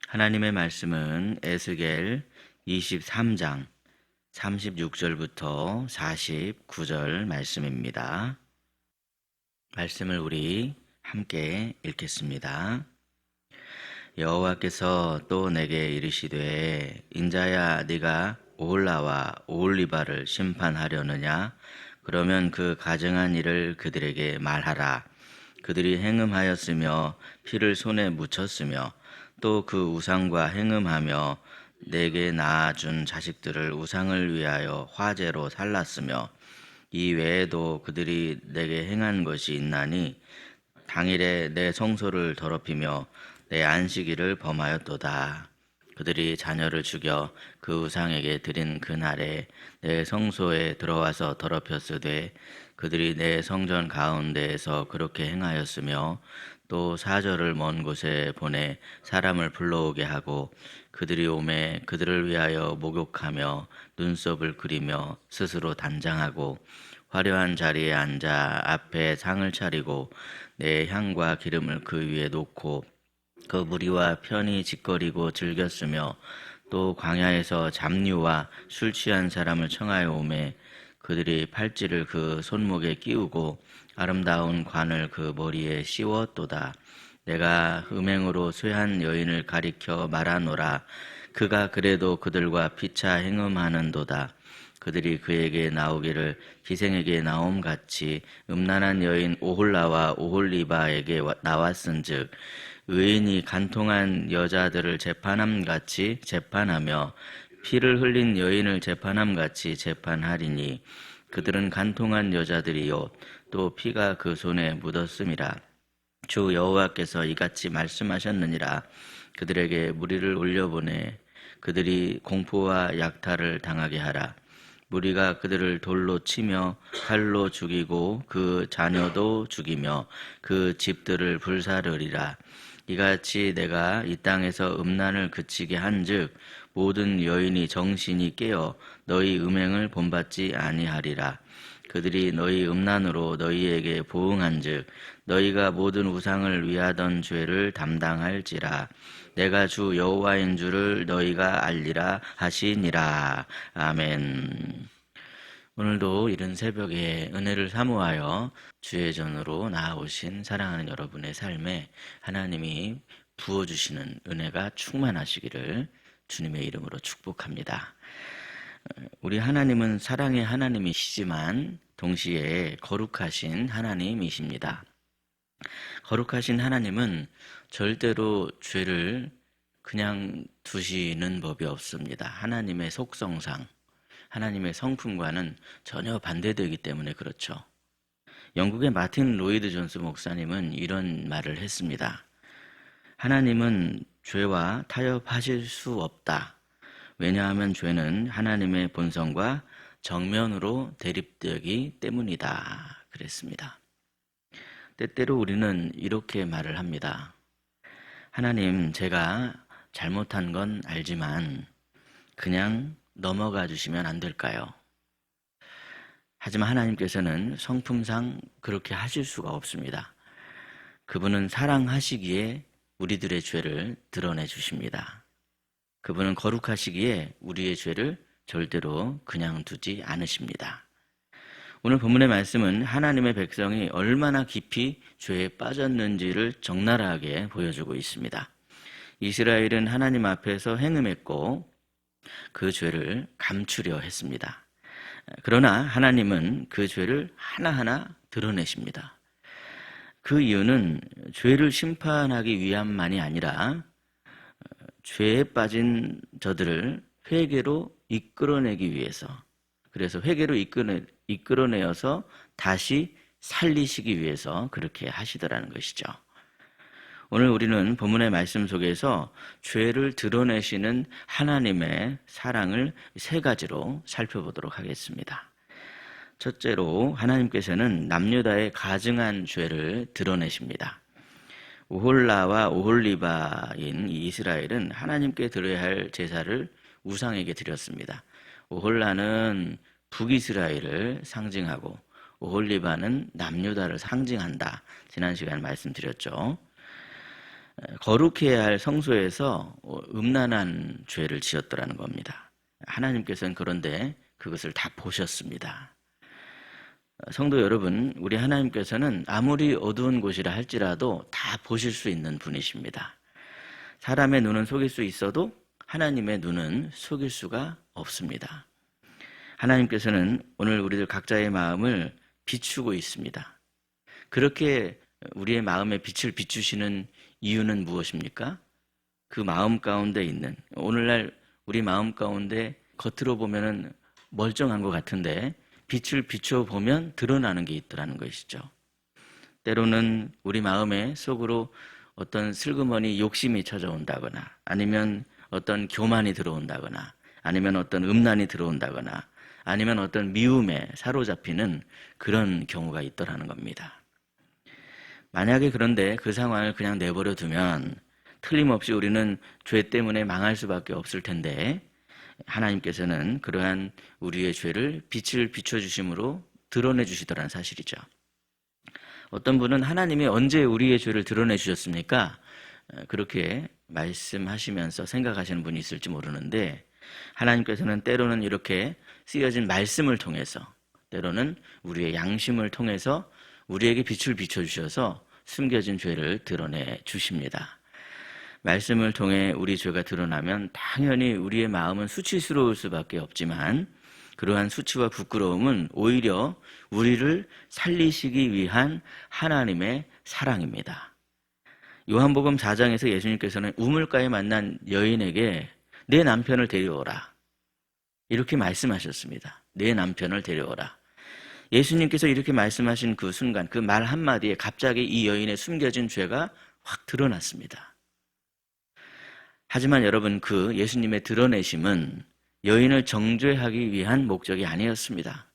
하나님의 말씀은 에스겔 23장 36절부터 49절 말씀입니다. 말씀을 우리 함께 읽겠습니다. 여호와께서 또 내게 이르시되 인자야 네가 오홀라와 오홀리바를 심판하려느냐? 그러면 그 가증한 일을 그들에게 말하라. 그들이 행음하였으며 피를 손에 묻혔으며 또 그 우상과 행음하며 내게 낳아준 자식들을 우상을 위하여 화제로 살랐으며 이 외에도 그들이 내게 행한 것이 있나니 당일에 내 성소를 더럽히며 내 안식일을 범하였도다. 그들이 자녀를 죽여 그 우상에게 드린 그날에 내 성소에 들어와서 더럽혔으되 그들이 내 성전 가운데에서 그렇게 행하였으며 또 사절을 먼 곳에 보내 사람을 불러오게 하고 그들이 오매 그들을 위하여 목욕하며 눈썹을 그리며 스스로 단장하고 화려한 자리에 앉아 앞에 상을 차리고 내 향과 기름을 그 위에 놓고 그 무리와 편히 짓거리고 즐겼으며 또 광야에서 잡류와 술 취한 사람을 청하여 오매 그들이 팔찌를 그 손목에 끼우고 아름다운 관을 그 머리에 씌웠도다. 내가 음행으로 쇠한 여인을 가리켜 말하노라. 그가 그래도 그들과 피차 행음하는도다. 그들이 그에게 나오기를 기생에게 나옴같이 음란한 여인 오홀라와 오홀리바에게 나왔은즉 의인이 간통한 여자들을 재판함같이 재판하며 피를 흘린 여인을 재판함같이 재판하리니 그들은 간통한 여자들이요 또 피가 그 손에 묻었음이라. 주 여호와께서 이같이 말씀하셨느니라. 그들에게 무리를 올려보내 그들이 공포와 약탈을 당하게 하라. 무리가 그들을 돌로 치며 칼로 죽이고 그 자녀도 죽이며 그 집들을 불사르리라. 이같이 내가 이 땅에서 음란을 그치게 한즉 모든 여인이 정신이 깨어 너희 음행을 본받지 아니하리라. 그들이 너희 음란으로 너희에게 보응한즉 너희가 모든 우상을 위하던 죄를 담당할지라. 내가 주 여호와인 줄을 너희가 알리라 하시니라. 아멘. 오늘도 이른 새벽에 은혜를 사모하여 주의 전으로 나아오신 사랑하는 여러분의 삶에 하나님이 부어주시는 은혜가 충만하시기를 주님의 이름으로 축복합니다. 우리 하나님은 사랑의 하나님이시지만 동시에 거룩하신 하나님이십니다. 거룩하신 하나님은 절대로 죄를 그냥 두시는 법이 없습니다. 하나님의 속성상, 하나님의 성품과는 전혀 반대되기 때문에 그렇죠. 영국의 마틴 로이드 존스 목사님은 이런 말을 했습니다. 하나님은 죄와 타협하실 수 없다. 왜냐하면 죄는 하나님의 본성과 정면으로 대립되기 때문이다. 그랬습니다. 때때로 우리는 이렇게 말을 합니다. 하나님, 제가 잘못한 건 알지만 그냥 넘어가 주시면 안 될까요? 하지만 하나님께서는 성품상 그렇게 하실 수가 없습니다. 그분은 사랑하시기에 우리들의 죄를 드러내 주십니다. 그분은 거룩하시기에 우리의 죄를 절대로 그냥 두지 않으십니다. 오늘 본문의 말씀은 하나님의 백성이 얼마나 깊이 죄에 빠졌는지를 적나라하게 보여주고 있습니다. 이스라엘은 하나님 앞에서 행음했고 그 죄를 감추려 했습니다. 그러나 하나님은 그 죄를 하나하나 드러내십니다. 그 이유는 죄를 심판하기 위함만이 아니라 죄에 빠진 저들을 회개로 이끌어내기 위해서, 그래서 회개로 이끌어내어서 다시 살리시기 위해서 그렇게 하시더라는 것이죠. 오늘 우리는 본문의 말씀 속에서 죄를 드러내시는 하나님의 사랑을 세 가지로 살펴보도록 하겠습니다. 첫째로 하나님께서는 남유다의 가증한 죄를 드러내십니다. 오홀라와 오홀리바인 이스라엘은 하나님께 드려야 할 제사를 우상에게 드렸습니다. 오홀라는 북이스라엘을 상징하고 오홀리바는 남유다를 상징한다. 지난 시간에 말씀드렸죠. 거룩해야 할 성소에서 음란한 죄를 지었더라는 겁니다. 하나님께서는 그런데 그것을 다 보셨습니다. 성도 여러분, 우리 하나님께서는 아무리 어두운 곳이라 할지라도 다 보실 수 있는 분이십니다. 사람의 눈은 속일 수 있어도 하나님의 눈은 속일 수가 없습니다. 하나님께서는 오늘 우리들 각자의 마음을 비추고 있습니다. 그렇게 우리의 마음에 빛을 비추시는 이유는 무엇입니까? 그 마음 가운데 있는, 오늘날 우리 마음 가운데 겉으로 보면은 멀쩡한 것 같은데 빛을 비춰보면 드러나는 게 있더라는 것이죠. 때로는 우리 마음의 속으로 어떤 슬그머니 욕심이 찾아온다거나, 아니면 어떤 교만이 들어온다거나, 아니면 어떤 음란이 들어온다거나, 아니면 어떤 미움에 사로잡히는 그런 경우가 있더라는 겁니다. 만약에 그런데 그 상황을 그냥 내버려 두면 틀림없이 우리는 죄 때문에 망할 수밖에 없을 텐데, 하나님께서는 그러한 우리의 죄를 빛을 비춰주심으로 드러내 주시더라는 사실이죠. 어떤 분은 하나님이 언제 우리의 죄를 드러내 주셨습니까? 그렇게 말씀하시면서 생각하시는 분이 있을지 모르는데, 하나님께서는 때로는 이렇게 쓰여진 말씀을 통해서, 때로는 우리의 양심을 통해서 우리에게 빛을 비춰주셔서 숨겨진 죄를 드러내 주십니다. 말씀을 통해 우리 죄가 드러나면 당연히 우리의 마음은 수치스러울 수밖에 없지만, 그러한 수치와 부끄러움은 오히려 우리를 살리시기 위한 하나님의 사랑입니다. 요한복음 4장에서 예수님께서는 우물가에 만난 여인에게 내 남편을 데려오라, 이렇게 말씀하셨습니다. 내 남편을 데려오라. 예수님께서 이렇게 말씀하신 그 순간, 그 말 한마디에 갑자기 이 여인의 숨겨진 죄가 확 드러났습니다. 하지만 여러분, 그 예수님의 드러내심은 여인을 정죄하기 위한 목적이 아니었습니다.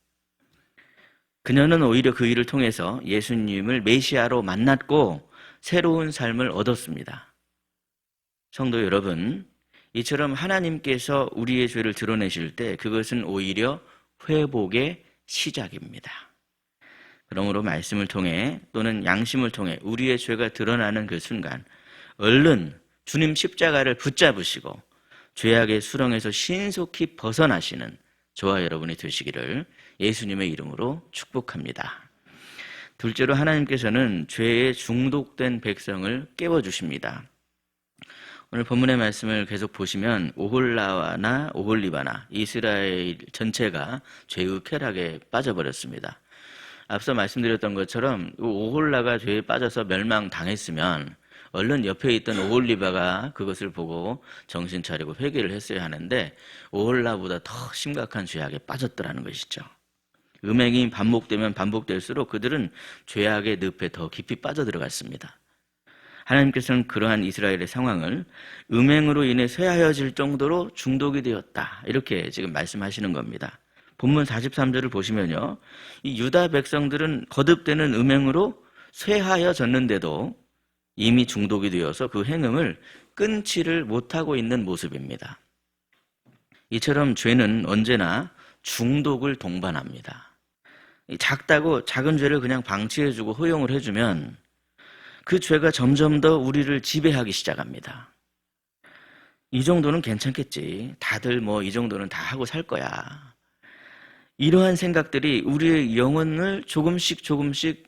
그녀는 오히려 그 일을 통해서 예수님을 메시아로 만났고 새로운 삶을 얻었습니다. 성도 여러분, 이처럼 하나님께서 우리의 죄를 드러내실 때 그것은 오히려 회복의 시작입니다. 그러므로 말씀을 통해 또는 양심을 통해 우리의 죄가 드러나는 그 순간 얼른 주님 십자가를 붙잡으시고 죄악의 수렁에서 신속히 벗어나시는 저와 여러분이 되시기를 예수님의 이름으로 축복합니다. 둘째로 하나님께서는 죄에 중독된 백성을 깨워주십니다. 오늘 본문의 말씀을 계속 보시면 오홀라나 오홀리바나 이스라엘 전체가 죄의 쾌락에 빠져버렸습니다. 앞서 말씀드렸던 것처럼 오홀라가 죄에 빠져서 멸망당했으면 얼른 옆에 있던 오홀리바가 그것을 보고 정신 차리고 회개를 했어야 하는데 오홀라보다 더 심각한 죄악에 빠졌더라는 것이죠. 음행이 반복되면 반복될수록 그들은 죄악의 늪에 더 깊이 빠져들어갔습니다. 하나님께서는 그러한 이스라엘의 상황을 음행으로 인해 쇠하여질 정도로 중독이 되었다, 이렇게 지금 말씀하시는 겁니다. 본문 43절을 보시면요, 이 유다 백성들은 거듭되는 음행으로 쇠하여졌는데도 이미 중독이 되어서 그 행음을 끊지를 못하고 있는 모습입니다. 이처럼 죄는 언제나 중독을 동반합니다. 작다고 작은 죄를 그냥 방치해주고 허용을 해주면 그 죄가 점점 더 우리를 지배하기 시작합니다. 이 정도는 괜찮겠지, 다들 뭐 이 정도는 다 하고 살 거야, 이러한 생각들이 우리의 영혼을 조금씩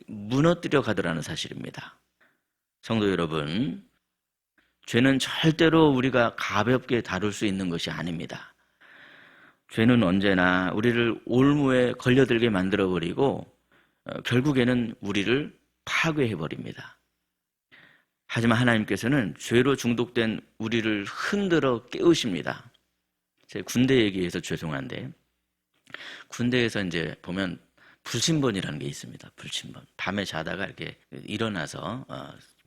무너뜨려 가더라는 사실입니다. 성도 여러분, 죄는 절대로 우리가 가볍게 다룰 수 있는 것이 아닙니다. 죄는 언제나 우리를 올무에 걸려들게 만들어버리고 결국에는 우리를 파괴해버립니다. 하지만 하나님께서는 죄로 중독된 우리를 흔들어 깨우십니다. 제 군대 얘기해서 죄송한데, 군대에서 이제 보면 불침번이라는 게 있습니다. 불침번. 밤에 자다가 이렇게 일어나서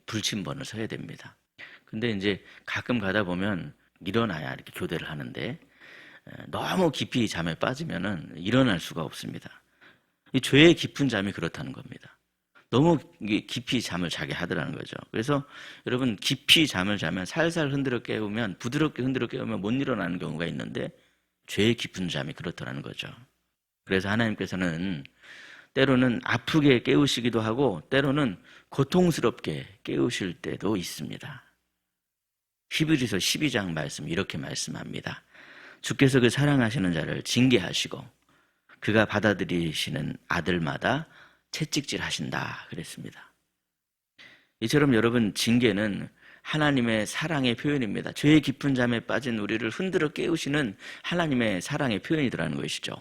불침번을 서야 됩니다. 근데 이제 가끔 가다 보면 일어나야 이렇게 교대를 하는데 너무 깊이 잠에 빠지면은 일어날 수가 없습니다. 이 죄의 깊은 잠이 그렇다는 겁니다. 너무 깊이 잠을 자게 하더라는 거죠. 그래서 여러분, 깊이 잠을 자면 살살 흔들어 깨우면, 부드럽게 흔들어 깨우면 못 일어나는 경우가 있는데 죄의 깊은 잠이 그렇더라는 거죠. 그래서 하나님께서는 때로는 아프게 깨우시기도 하고 때로는 고통스럽게 깨우실 때도 있습니다. 히브리서 12장 말씀 이렇게 말씀합니다. 주께서 그 사랑하시는 자를 징계하시고 그가 받아들이시는 아들마다 채찍질 하신다 그랬습니다. 이처럼 여러분, 징계는 하나님의 사랑의 표현입니다. 죄의 깊은 잠에 빠진 우리를 흔들어 깨우시는 하나님의 사랑의 표현이라는 것이죠.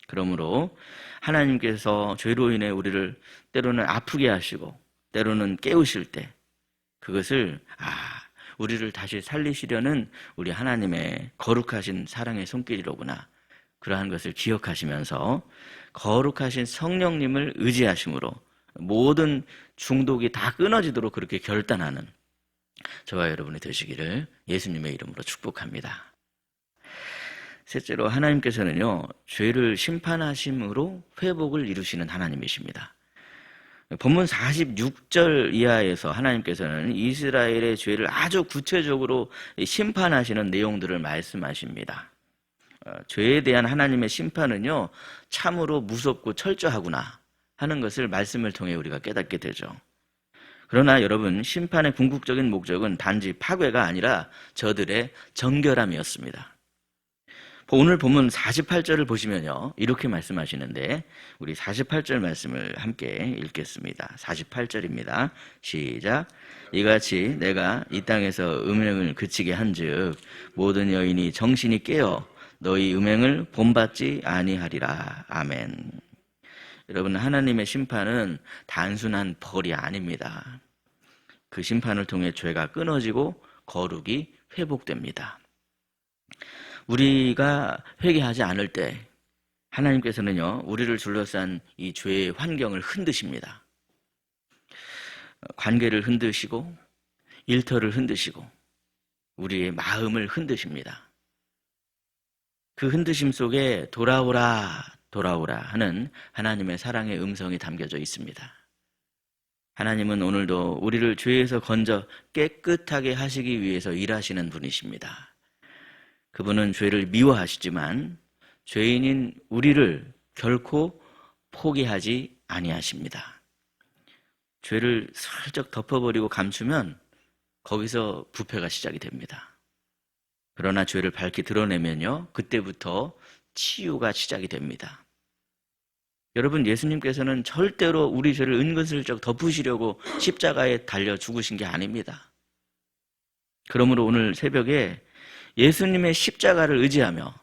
그러므로 하나님께서 죄로 인해 우리를 때로는 아프게 하시고 때로는 깨우실 때 그것을 우리를 다시 살리시려는 우리 하나님의 거룩하신 사랑의 손길이로구나, 그러한 것을 기억하시면서 거룩하신 성령님을 의지하심으로 모든 중독이 다 끊어지도록 그렇게 결단하는 저와 여러분이 되시기를 예수님의 이름으로 축복합니다. 셋째로, 하나님께서는요, 죄를 심판하심으로 회복을 이루시는 하나님이십니다. 본문 46절 이하에서 하나님께서는 이스라엘의 죄를 아주 구체적으로 심판하시는 내용들을 말씀하십니다. 죄에 대한 하나님의 심판은요, 참으로 무섭고 철저하구나 하는 것을 말씀을 통해 우리가 깨닫게 되죠. 그러나 여러분, 심판의 궁극적인 목적은 단지 파괴가 아니라 저들의 정결함이었습니다. 오늘 본문 48절을 보시면요, 이렇게 말씀하시는데 우리 48절 말씀을 함께 읽겠습니다. 48절입니다. 시작. 이같이 내가 이 땅에서 음행을 그치게 한즉 모든 여인이 정신이 깨어 너희 음행을 본받지 아니하리라. 아멘. 여러분, 하나님의 심판은 단순한 벌이 아닙니다. 그 심판을 통해 죄가 끊어지고 거룩이 회복됩니다. 우리가 회개하지 않을 때 하나님께서는요, 우리를 둘러싼 이 죄의 환경을 흔드십니다. 관계를 흔드시고 일터를 흔드시고 우리의 마음을 흔드십니다. 그 흔드심 속에 돌아오라 돌아오라 하는 하나님의 사랑의 음성이 담겨져 있습니다. 하나님은 오늘도 우리를 죄에서 건져 깨끗하게 하시기 위해서 일하시는 분이십니다. 그분은 죄를 미워하시지만 죄인인 우리를 결코 포기하지 아니하십니다. 죄를 슬쩍 덮어버리고 감추면 거기서 부패가 시작이 됩니다. 그러나 죄를 밝히 드러내면요, 그때부터 치유가 시작이 됩니다. 여러분, 예수님께서는 절대로 우리 죄를 은근슬쩍 덮으시려고 십자가에 달려 죽으신 게 아닙니다. 그러므로 오늘 새벽에 예수님의 십자가를 의지하며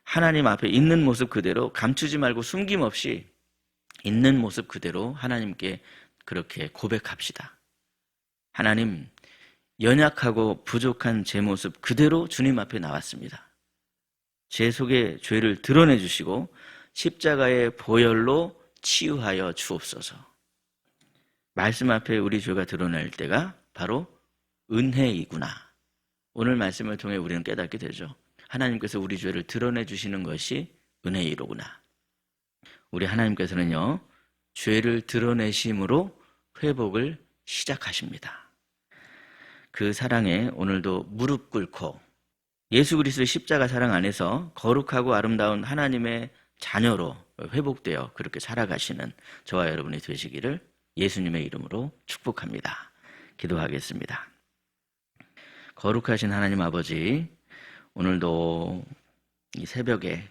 하나님 앞에 있는 모습 그대로, 감추지 말고 숨김없이 있는 모습 그대로 하나님께 그렇게 고백합시다. 하나님, 연약하고 부족한 제 모습 그대로 주님 앞에 나왔습니다. 제 속에 죄를 드러내 주시고 십자가의 보혈로 치유하여 주옵소서. 말씀 앞에 우리 죄가 드러날 때가 바로 은혜이구나. 오늘 말씀을 통해 우리는 깨닫게 되죠. 하나님께서 우리 죄를 드러내 주시는 것이 은혜이로구나. 우리 하나님께서는요, 죄를 드러내심으로 회복을 시작하십니다. 그 사랑에 오늘도 무릎 꿇고 예수 그리스도의 십자가 사랑 안에서 거룩하고 아름다운 하나님의 자녀로 회복되어 그렇게 살아가시는 저와 여러분이 되시기를 예수님의 이름으로 축복합니다. 기도하겠습니다. 거룩하신 하나님 아버지, 오늘도 이 새벽에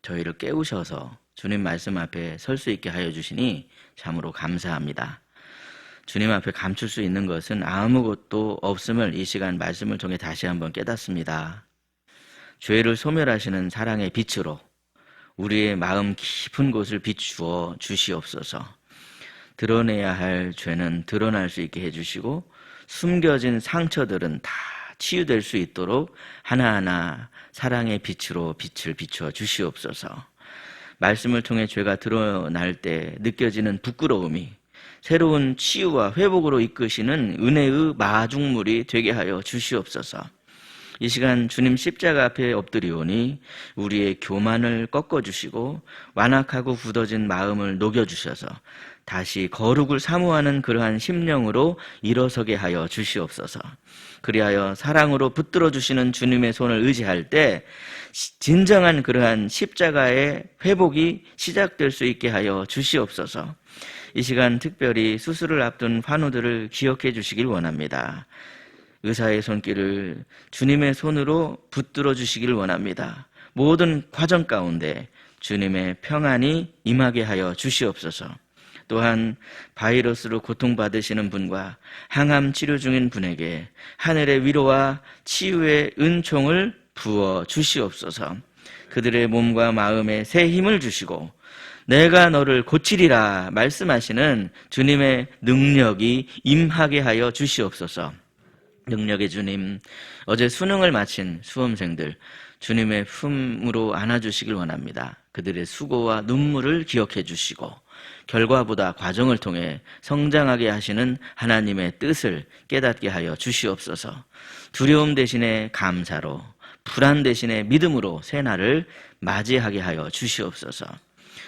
저희를 깨우셔서 주님 말씀 앞에 설 수 있게 하여 주시니 참으로 감사합니다. 주님 앞에 감출 수 있는 것은 아무것도 없음을 이 시간 말씀을 통해 다시 한번 깨닫습니다. 죄를 소멸하시는 사랑의 빛으로 우리의 마음 깊은 곳을 비추어 주시옵소서. 드러내야 할 죄는 드러날 수 있게 해주시고 숨겨진 상처들은 다 치유될 수 있도록 하나하나 사랑의 빛으로 빛을 비추어 주시옵소서. 말씀을 통해 죄가 드러날 때 느껴지는 부끄러움이 새로운 치유와 회복으로 이끄시는 은혜의 마중물이 되게 하여 주시옵소서. 이 시간 주님 십자가 앞에 엎드리오니 우리의 교만을 꺾어주시고 완악하고 굳어진 마음을 녹여주셔서 다시 거룩을 사모하는 그러한 심령으로 일어서게 하여 주시옵소서. 그리하여 사랑으로 붙들어 주시는 주님의 손을 의지할 때 진정한 그러한 십자가의 회복이 시작될 수 있게 하여 주시옵소서. 이 시간 특별히 수술을 앞둔 환우들을 기억해 주시길 원합니다. 의사의 손길을 주님의 손으로 붙들어 주시길 원합니다. 모든 과정 가운데 주님의 평안이 임하게 하여 주시옵소서. 또한 바이러스로 고통받으시는 분과 항암 치료 중인 분에게 하늘의 위로와 치유의 은총을 부어 주시옵소서. 그들의 몸과 마음에 새 힘을 주시고 내가 너를 고치리라 말씀하시는 주님의 능력이 임하게 하여 주시옵소서. 능력의 주님, 어제 수능을 마친 수험생들 주님의 품으로 안아주시길 원합니다. 그들의 수고와 눈물을 기억해 주시고 결과보다 과정을 통해 성장하게 하시는 하나님의 뜻을 깨닫게 하여 주시옵소서. 두려움 대신에 감사로, 불안 대신에 믿음으로 새날을 맞이하게 하여 주시옵소서.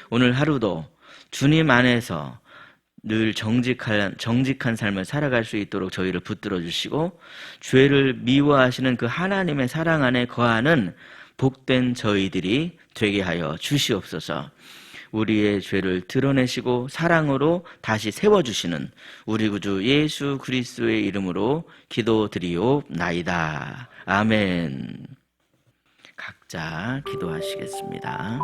오늘 하루도 주님 안에서 늘 정직한 삶을 살아갈 수 있도록 저희를 붙들어 주시고 죄를 미워하시는 그 하나님의 사랑 안에 거하는 복된 저희들이 되게 하여 주시옵소서. 우리의 죄를 드러내시고 사랑으로 다시 세워주시는 우리 구주 예수 그리스도의 이름으로 기도드리옵나이다. 아멘. 각자 기도하시겠습니다.